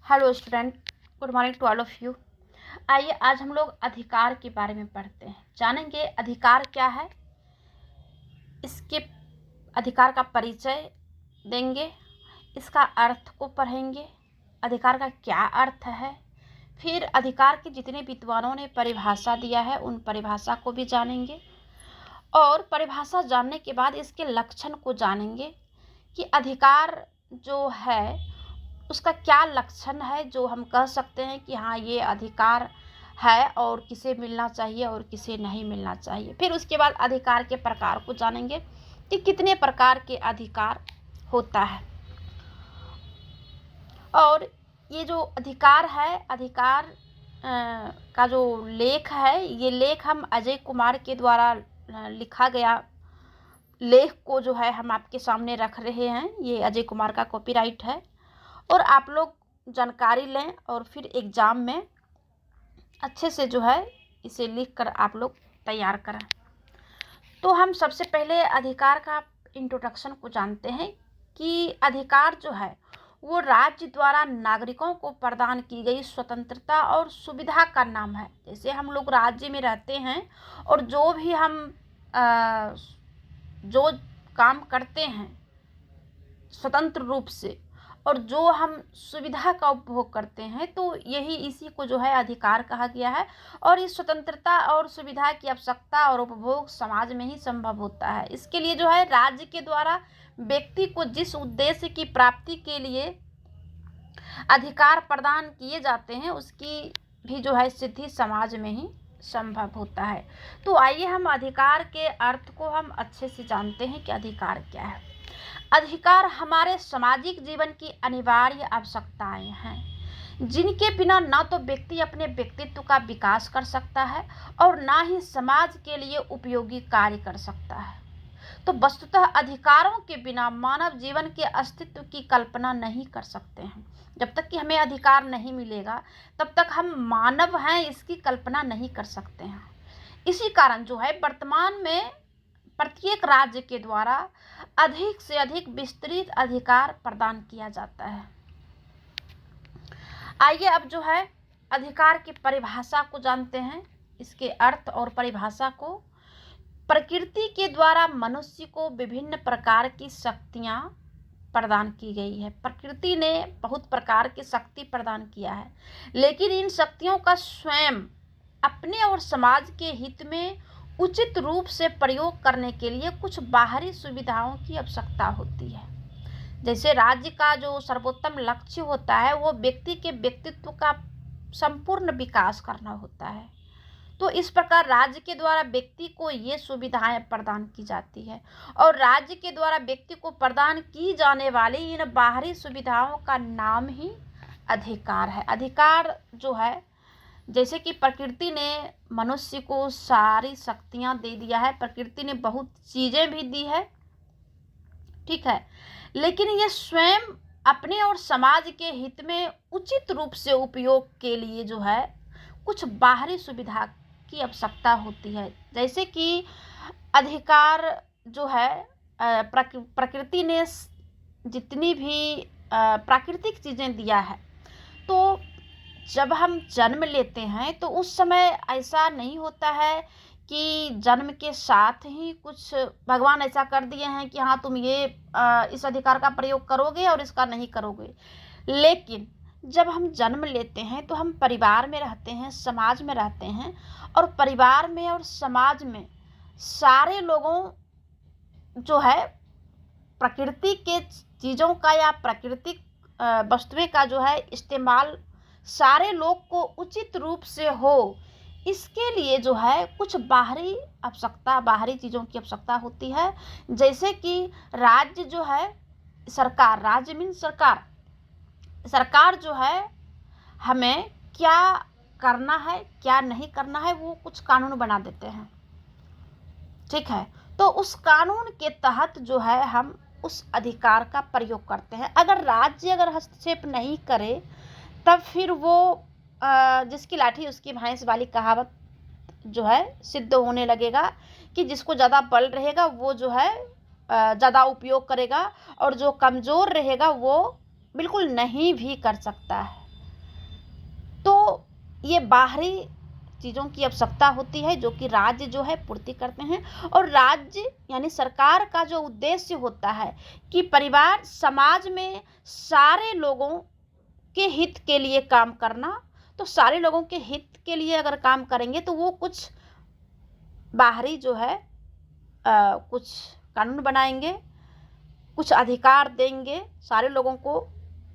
Hello student, good morning to all of you. आइए आज हम लोग अधिकार के बारे में पढ़ते हैं, जानेंगे अधिकार क्या है, इसके अधिकार का परिचय देंगे, इसका अर्थ को पढ़ेंगे, अधिकार का क्या अर्थ है, फिर अधिकार के जितने विद्वानों ने परिभाषा दिया है उन परिभाषा को भी जानेंगे और परिभाषा जानने के बाद इसके लक्षण को जानेंगे कि अधिकार जो है उसका क्या लक्षण है जो हम कह सकते हैं कि हाँ ये अधिकार है और किसे मिलना चाहिए और किसे नहीं मिलना चाहिए। फिर उसके बाद अधिकार के प्रकार को जानेंगे कि कितने प्रकार के अधिकार होता है। और ये जो अधिकार है, अधिकार का जो लेख है, ये लेख हम अजय कुमार के द्वारा लिखा गया लेख को जो है हम आपके सामने रख रहे हैं। ये अजय कुमार का कॉपीराइट है और आप लोग जानकारी लें और फिर एग्ज़ाम में अच्छे से जो है इसे लिख कर आप लोग तैयार करें। तो हम सबसे पहले अधिकार का इंट्रोडक्शन को जानते हैं कि अधिकार जो है वो राज्य द्वारा नागरिकों को प्रदान की गई स्वतंत्रता और सुविधा का नाम है। जैसे हम लोग राज्य में रहते हैं और जो भी हम जो काम करते हैं स्वतंत्र रूप से और जो हम सुविधा का उपभोग करते हैं, तो यही इसी को जो है अधिकार कहा गया है। और इस स्वतंत्रता और सुविधा की आवश्यकता और उपभोग समाज में ही संभव होता है। इसके लिए जो है राज्य के द्वारा व्यक्ति को जिस उद्देश्य की प्राप्ति के लिए अधिकार प्रदान किए जाते हैं उसकी भी जो है सिद्धि समाज में ही संभव होता है। तो आइए हम अधिकार के अर्थ को हम अच्छे से जानते हैं कि अधिकार क्या है। अधिकार हमारे सामाजिक जीवन की अनिवार्य आवश्यकताएं हैं, जिनके बिना ना तो व्यक्ति अपने व्यक्तित्व का विकास कर सकता है और ना ही समाज के लिए उपयोगी कार्य कर सकता है। तो वस्तुतः अधिकारों के बिना मानव जीवन के अस्तित्व की कल्पना नहीं कर सकते हैं। जब तक कि हमें अधिकार नहीं मिलेगा तब तक हम मानव हैं इसकी कल्पना नहीं कर सकते हैं। इसी कारण जो है वर्तमान में प्रत्येक राज्य के द्वारा अधिक से अधिक विस्तृत अधिकार प्रदान किया जाता है। आइए अब जो है अधिकार की परिभाषा को जानते हैं, इसके अर्थ और परिभाषा को। प्रकृति के द्वारा मनुष्य को विभिन्न प्रकार की शक्तियां प्रदान की गई है। प्रकृति ने बहुत प्रकार की शक्ति प्रदान किया है, लेकिन इन शक्तियों का स्वयं अपने और समाज के हित में उचित रूप से प्रयोग करने के लिए कुछ बाहरी सुविधाओं की आवश्यकता होती है। जैसे राज्य का जो सर्वोत्तम लक्ष्य होता है वो व्यक्ति के व्यक्तित्व का संपूर्ण विकास करना होता है। तो इस प्रकार राज्य के द्वारा व्यक्ति को ये सुविधाएं प्रदान की जाती है और राज्य के द्वारा व्यक्ति को प्रदान की जाने वाली इन बाहरी सुविधाओं का नाम ही अधिकार है। अधिकार जो है जैसे कि प्रकृति ने मनुष्य को सारी शक्तियां दे दिया है, प्रकृति ने बहुत चीज़ें भी दी है, ठीक है, लेकिन ये स्वयं अपने और समाज के हित में उचित रूप से उपयोग के लिए जो है कुछ बाहरी सुविधा की आवश्यकता होती है। जैसे कि अधिकार जो है प्रकृति ने जितनी भी प्राकृतिक चीज़ें दिया है, तो जब हम जन्म लेते हैं तो उस समय ऐसा नहीं होता है कि जन्म के साथ ही कुछ भगवान ऐसा कर दिए हैं कि हाँ तुम ये इस अधिकार का प्रयोग करोगे और इसका नहीं करोगे। लेकिन जब हम जन्म लेते हैं तो हम परिवार में रहते हैं, समाज में रहते हैं और परिवार में और समाज में सारे लोगों जो है प्रकृति के चीज़ों का या प्राकृतिक वस्तुएं का जो है इस्तेमाल सारे लोग को उचित रूप से हो, इसके लिए जो है कुछ बाहरी चीज़ों की आवश्यकता होती है। जैसे कि राज्य जो है सरकार, राज्य मीन सरकार जो है हमें क्या करना है क्या नहीं करना है वो कुछ कानून बना देते हैं, ठीक है। तो उस कानून के तहत जो है हम उस अधिकार का प्रयोग करते हैं। अगर राज्य हस्तक्षेप नहीं करे तब फिर वो जिसकी लाठी उसकी भैंस वाली कहावत जो है सिद्ध होने लगेगा कि जिसको ज़्यादा बल रहेगा वो जो है ज़्यादा उपयोग करेगा और जो कमज़ोर रहेगा वो बिल्कुल नहीं भी कर सकता है। ये बाहरी चीज़ों की आवश्यकता होती है जो कि राज्य जो है पूर्ति करते हैं। और राज्य यानी सरकार का जो उद्देश्य होता है कि परिवार समाज में सारे लोगों के हित के लिए काम करना। तो सारे लोगों के हित के लिए अगर काम करेंगे तो वो कुछ बाहरी जो है कुछ कानून बनाएंगे, कुछ अधिकार देंगे सारे लोगों को।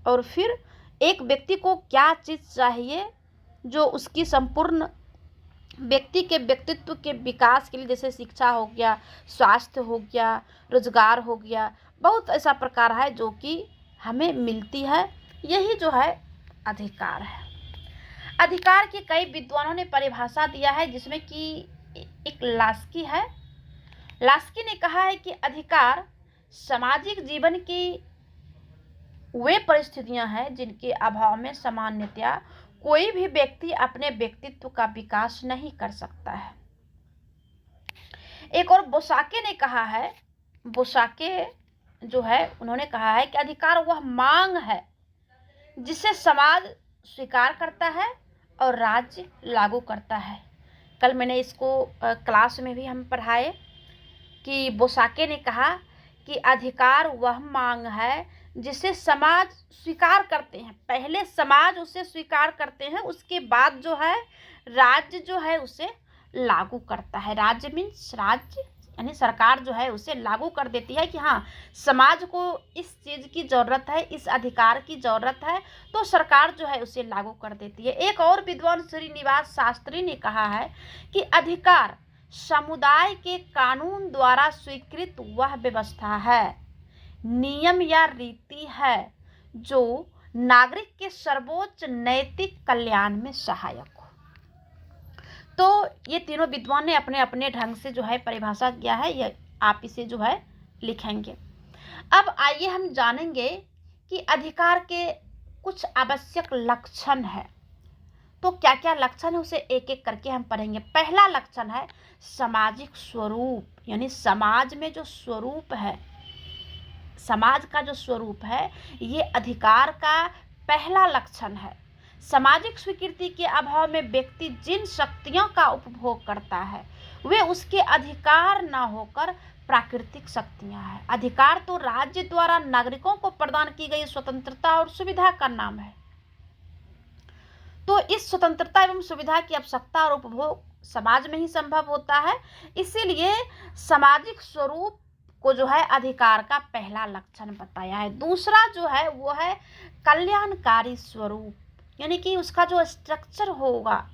और फिर एक व्यक्ति को क्या चीज़ चाहिए जो उसकी संपूर्ण व्यक्ति के व्यक्तित्व के विकास के लिए, जैसे शिक्षा हो गया, स्वास्थ्य हो गया, रोजगार हो गया, बहुत ऐसा प्रकार है जो कि हमें मिलती है। यही जो है अधिकार है। अधिकार की कई विद्वानों ने परिभाषा दिया है, जिसमें कि एक लास्की है। लास्की ने कहा है कि अधिकार सामाजिक जीवन की वे परिस्थितियां हैं जिनके अभाव में सामान्यतया कोई भी व्यक्ति अपने व्यक्तित्व का विकास नहीं कर सकता है। एक और बोसाके ने कहा है, बोसाके जो है उन्होंने कहा है कि अधिकार वह मांग है जिसे समाज स्वीकार करता है और राज्य लागू करता है। कल मैंने इसको क्लास में भी हम पढ़ाए कि बोसाके ने कहा कि अधिकार वह मांग है जिसे समाज स्वीकार करते हैं। पहले समाज उसे स्वीकार करते हैं, उसके बाद जो है राज्य जो है उसे लागू करता है। राज्य मीन्स राज्य यानी सरकार जो है उसे लागू कर देती है कि हाँ, समाज को इस चीज़ की ज़रूरत है, इस अधिकार की ज़रूरत है, तो सरकार जो है उसे लागू कर देती है। एक और विद्वान श्रीनिवास शास्त्री ने कहा है कि अधिकार समुदाय के कानून द्वारा स्वीकृत वह व्यवस्था है, नियम या रीति है जो नागरिक के सर्वोच्च नैतिक कल्याण में सहायक हो। तो ये तीनों विद्वान ने अपने अपने ढंग से जो है परिभाषा किया है, ये आप इसे जो है लिखेंगे। अब आइए हम जानेंगे कि अधिकार के कुछ आवश्यक लक्षण है। तो क्या क्या लक्षण है उसे एक एक करके हम पढ़ेंगे। पहला लक्षण है सामाजिक स्वरूप, यानी समाज में जो स्वरूप है, समाज का जो स्वरूप है, ये अधिकार का पहला लक्षण है। सामाजिक स्वीकृति के अभाव में व्यक्ति जिन शक्तियों का उपभोग करता है वे उसके अधिकार न होकर प्राकृतिक शक्तियां हैं। अधिकार तो राज्य द्वारा नागरिकों को प्रदान की गई स्वतंत्रता और सुविधा का नाम है। तो इस स्वतंत्रता एवं सुविधा की आवश्यकता और उपभोग समाज में ही संभव होता है। इसीलिए सामाजिक स्वरूप को जो है अधिकार का पहला लक्षण बताया है। दूसरा जो है वो है कल्याणकारी स्वरूप, यानी कि उसका जो स्ट्रक्चर होगा,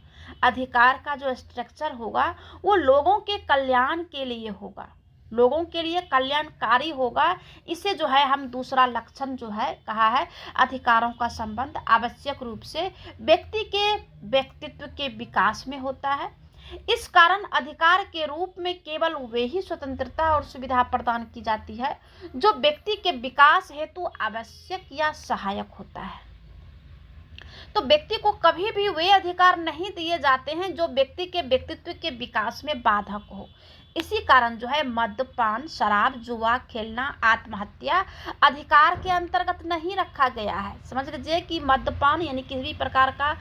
अधिकार का जो स्ट्रक्चर होगा वो लोगों के कल्याण के लिए होगा, लोगों के लिए कल्याणकारी होगा। इसे जो है हम दूसरा लक्षण जो है कहा है। अधिकारों का संबंध आवश्यक रूप से व्यक्ति के व्यक्तित्व के विकास में होता है। इस कारण अधिकार के रूप में केवल वे ही स्वतंत्रता और सुविधा प्रदान की जाती है जो व्यक्ति के विकास हेतु आवश्यक या सहायक होता है। तो व्यक्ति को कभी भी वे अधिकार नहीं दिए जाते हैं जो व्यक्ति के व्यक्तित्व के विकास में बाधक हो। इसी कारण जो है मद्यपान, शराब, जुआ खेलना, आत्महत्या अधिकार के अंतर्गत नहीं रखा गया है। समझ लीजिए कि मद्यपान यानी किसी भी प्रकार का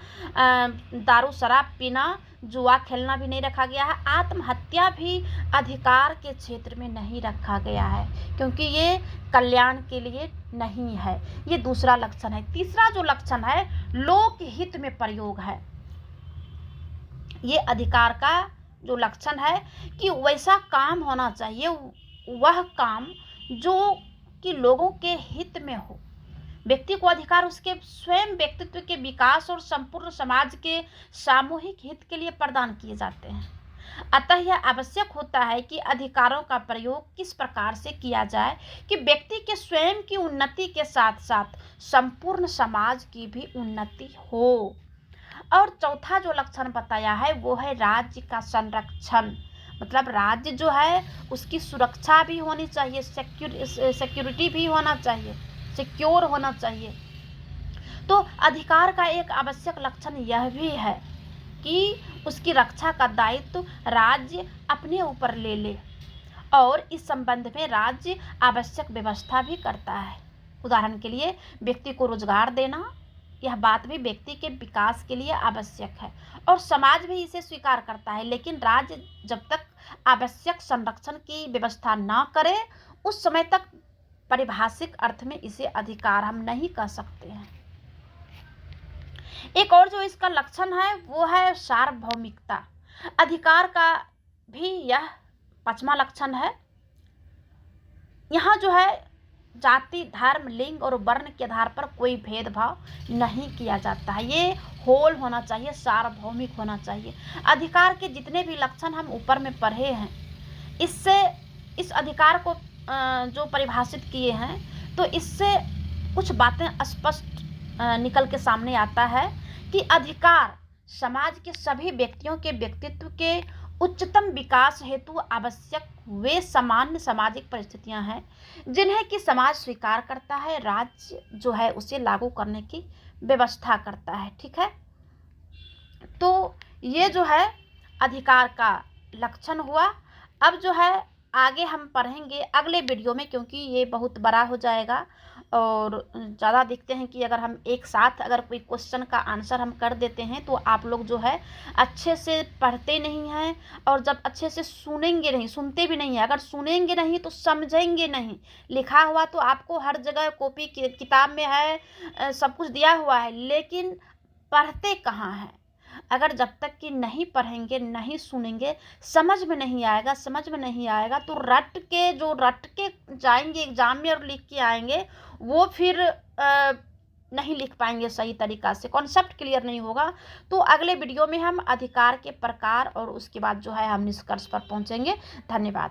दारू शराब पीना, जुआ खेलना भी नहीं रखा गया है। आत्महत्या भी अधिकार के क्षेत्र में नहीं रखा गया है क्योंकि ये कल्याण के लिए नहीं है। ये दूसरा लक्षण है। तीसरा जो लक्षण है लोकहित में प्रयोग है। ये अधिकार का जो लक्षण है कि वैसा काम होना चाहिए, वह काम जो कि लोगों के हित में हो। व्यक्ति को अधिकार उसके स्वयं व्यक्तित्व के विकास और संपूर्ण समाज के सामूहिक हित के लिए प्रदान किए जाते हैं। अतः यह आवश्यक होता है कि अधिकारों का प्रयोग किस प्रकार से किया जाए कि व्यक्ति के स्वयं की उन्नति के साथ साथ संपूर्ण समाज की भी उन्नति हो। और चौथा जो लक्षण बताया है वो है राज्य का संरक्षण, मतलब राज्य जो है उसकी सुरक्षा भी होनी चाहिए, सिक्योरिटी भी होना चाहिए, सिक्योर होना चाहिए। तो अधिकार का एक आवश्यक लक्षण यह भी है कि उसकी रक्षा का दायित्व राज्य अपने ऊपर ले ले और इस संबंध में राज्य आवश्यक व्यवस्था भी करता है। उदाहरण के लिए व्यक्ति को रोजगार देना, यह बात भी व्यक्ति के विकास के लिए आवश्यक है और समाज भी इसे स्वीकार करता है, लेकिन राज्य जब तक आवश्यक संरक्षण की व्यवस्था न करे उस समय तक पारिभाषिक अर्थ में इसे अधिकार हम नहीं कह सकते हैं। एक और जो इसका लक्षण है वो है सार्वभौमिकता। अधिकार का भी यह 5वां लक्षण है। यहाँ जो है जाति, धर्म, लिंग और वर्ण के आधार पर कोई भेदभाव नहीं किया जाता है। ये होल होना चाहिए, सार्वभौमिक होना चाहिए। अधिकार के जितने भी लक्षण हम ऊपर में पढ़े हैं, इससे इस अधिकार को जो परिभाषित किए हैं, तो इससे कुछ बातें स्पष्ट निकल के सामने आता है कि अधिकार समाज के सभी व्यक्तियों के व्यक्तित्व के उच्चतम विकास हेतु आवश्यक वे सामान्य सामाजिक परिस्थितियां हैं जिन्हें कि समाज स्वीकार करता है, राज्य जो है उसे लागू करने की व्यवस्था करता है। ठीक है, तो ये जो है अधिकार का लक्षण हुआ। अब जो है आगे हम पढ़ेंगे अगले वीडियो में, क्योंकि ये बहुत बड़ा हो जाएगा और ज़्यादा देखते हैं कि अगर हम एक साथ अगर कोई क्वेश्चन का आंसर हम कर देते हैं तो आप लोग जो है अच्छे से पढ़ते नहीं हैं और जब अच्छे से सुनेंगे नहीं, सुनते भी नहीं हैं, अगर सुनेंगे नहीं तो समझेंगे नहीं। लिखा हुआ तो आपको हर जगह कॉपी किताब में है, सब कुछ दिया हुआ है, लेकिन पढ़ते कहाँ हैं? अगर जब तक कि नहीं पढ़ेंगे, नहीं सुनेंगे, समझ में नहीं आएगा तो रट के जाएंगे एग्जाम में और लिख के आएंगे, वो फिर नहीं लिख पाएंगे सही तरीका से, कॉन्सेप्ट क्लियर नहीं होगा। तो अगले वीडियो में हम अधिकार के प्रकार और उसके बाद जो है हम निष्कर्ष पर पहुंचेंगे। धन्यवाद।